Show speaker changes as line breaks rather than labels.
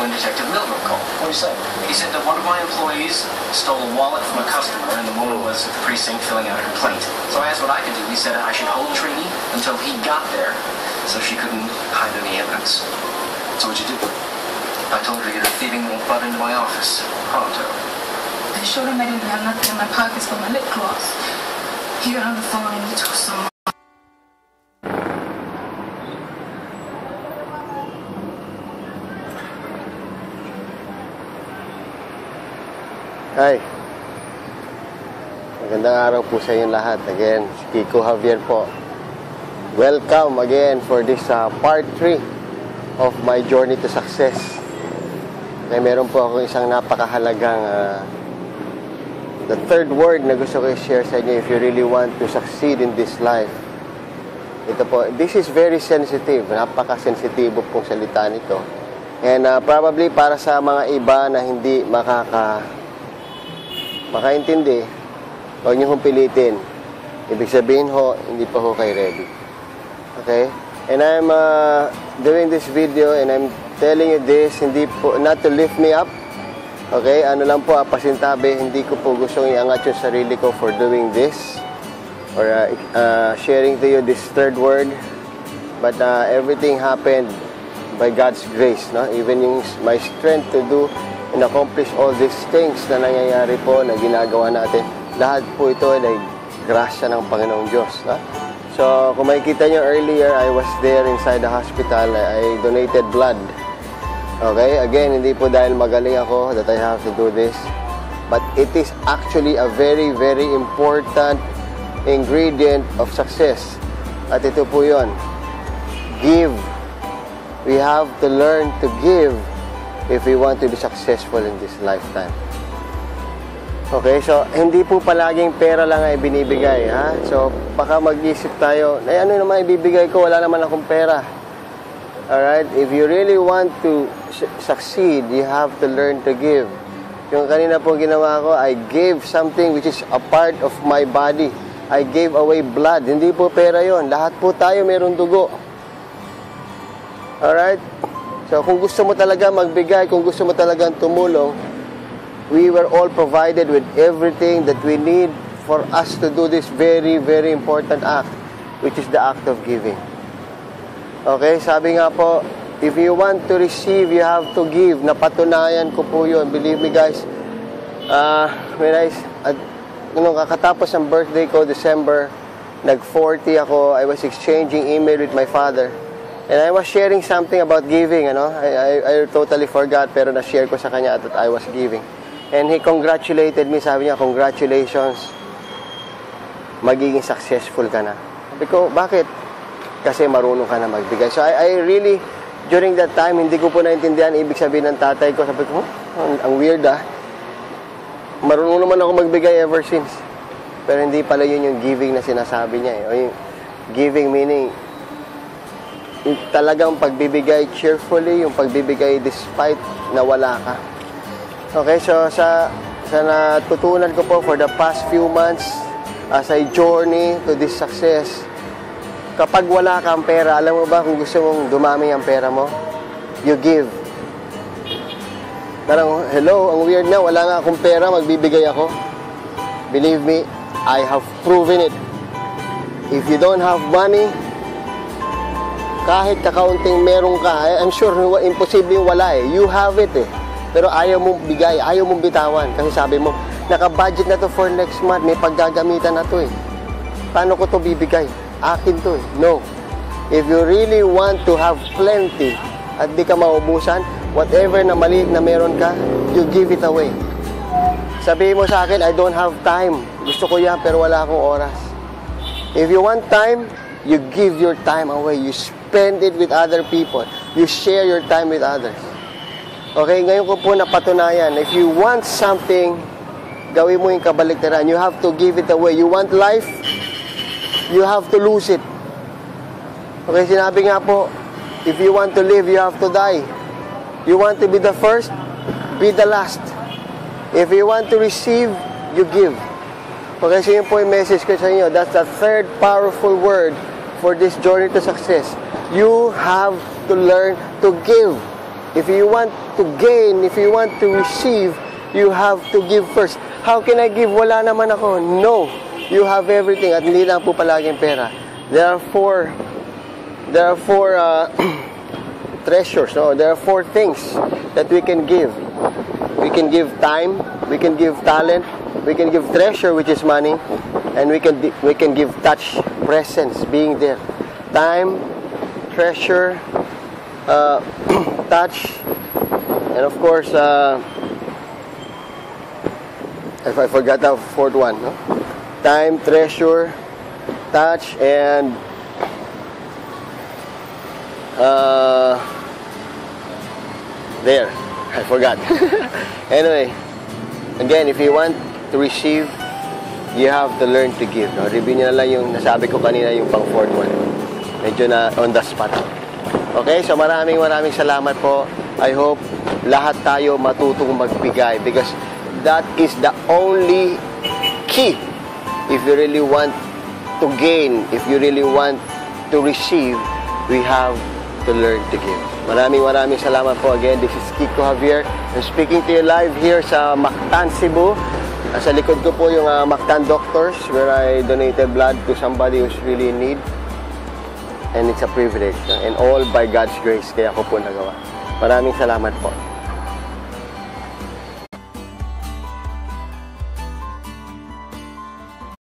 when Detective Milgram called.
What did he say?
He said that one of my employees stole a wallet from a customer, and the woman was at the precinct filling out a complaint. So I asked what I could do. He said I should hold Trini until he got there, so she couldn't hide any evidence.
So what'd you do?
I told her to get her thieving little butt into my office. Pronto.
I showed him I didn't have nothing in my pockets but my lip gloss. He got on the phone and he told someone.
Hi. Magandang araw po sa inyo lahat. Again, si Kiko Javier po. Welcome again for this part 3 of my journey to success. Kaya meron po ako isang napakahalagang the third word na gusto ko i-share sa inyo if you really want to succeed in this life. Ito po, this is very sensitive. Napaka-sensitibo pong salita nito. And probably para sa mga iba na hindi makaintindi, huwag niyo hong pilitin. Ibig sabihin ho, hindi pa ho kayo ready. Okay? And I'm doing this video and I'm telling you this, hindi po, not to lift me up. Okay? Ano lang po, pasintabi, hindi ko po gustong iangat yung sarili ko for doing this. Or sharing to you this third word. But everything happened by God's grace. No? Even yung my strength to do and accomplish all these things na nangyayari po, na ginagawa natin, lahat po ito ay grasya ng Panginoong Diyos. No? So, kung makikita nyo earlier, I was there inside the hospital. I donated blood. Okay? Again, hindi po dahil magaling ako that I have to do this. But it is actually a very, very important ingredient of success. At ito po yun. Give. We have to learn to give if we want to be successful in this lifetime. Okay, so hindi po palaging pera lang ay binibigay, ha? So baka mag-isip tayo, ano naman ibibigay ko, wala naman akong pera. Alright, if you really want to succeed, you have to learn to give. Yung kanina po ginawa ko, I gave something which is a part of my body. I gave away blood. Hindi po pera yon. Lahat po tayo mayroong dugo. Alright? So, kung gusto mo talaga magbigay, kung gusto mo talagang tumulong, we were all provided with everything that we need for us to do this very, very important act, which is the act of giving. Okay? Sabi nga po, if you want to receive, you have to give. Napatunayan ko po yun. Believe me, guys. Kakatapos ng birthday ko, December, nag-40 ako. I was exchanging email with my father. And I was sharing something about giving, ano? I totally forgot, pero na-share ko sa kanya that I was giving. And he congratulated me, sabi niya, congratulations, magiging successful ka na. Sabi ko, bakit? Kasi marunong ka na magbigay. So I really, during that time, hindi ko po naintindihan ibig sabihin ng tatay ko. Sabi ko, ang weird marunong naman ako magbigay ever since. Pero hindi pala yun yung giving na sinasabi niya. O yung giving meaning, talagang pagbibigay cheerfully, yung pagbibigay despite na wala ka. Okay, so sa natutunan ko po for the past few months as I journey to this success, kapag wala kang pera, alam mo ba kung gusto mong dumami ang pera mo? You give. Parang, hello, ang weird na, wala nga akong pera, magbibigay ako. Believe me, I have proven it. If you don't have money, kahit kakaunting meron ka, I'm sure imposible yung wala eh. You have it eh. Pero ayaw mong bigay, ayaw mong bitawan. Kasi sabi mo, naka-budget na to for next month, may paggagamitan na to eh. Paano ko to bibigay? Akin to eh. No. If you really want to have plenty at di ka maubusan, whatever na maliit na meron ka, you give it away. Sabihin mo sa akin, I don't have time. Gusto ko yan pero wala akong oras. If you want time, you give your time away. You spend it with other people. You share your time with others. Okay, ngayon ko po napatunayan. If you want something, gawin mo yung kabaliktaran. You have to give it away. You want life, you have to lose it. Okay, sinabi nga po, if you want to live, you have to die. You want to be the first, be the last. If you want to receive, you give. Okay, so yun po yung message ko sa inyo. That's the third powerful word for this journey to success. You have to learn to give. If you want to gain, if you want to receive, you have to give first. How can I give? Wala naman ako. No. You have everything. At hindi lang po palaging pera. There are four treasures. No? There are 4 things that we can give. We can give time. We can give talent. We can give treasure, which is money. And we can give touch, presence, being there. Time, treasure, touch, and of course, if I forgot the 4th one, no? Time, treasure, touch, and there, I forgot. Anyway, again, if you want to receive, you have to learn to give. No? Review nyo na lang yung nasabi ko kanina, yung pang 4th one. Medyo na on the spot. Okay, so maraming salamat po. I hope lahat tayo matutong magbigay because that is the only key if you really want to gain, if you really want to receive, we have to learn to give. Maraming salamat po again. This is Kiko Javier. I'm speaking to you live here sa Mactan, Cebu. Sa likod ko po yung Mactan Doctors where I donated blood to somebody who's really in need. And it's a privilege. And all by God's grace, kaya ko po nagawa. Maraming salamat po.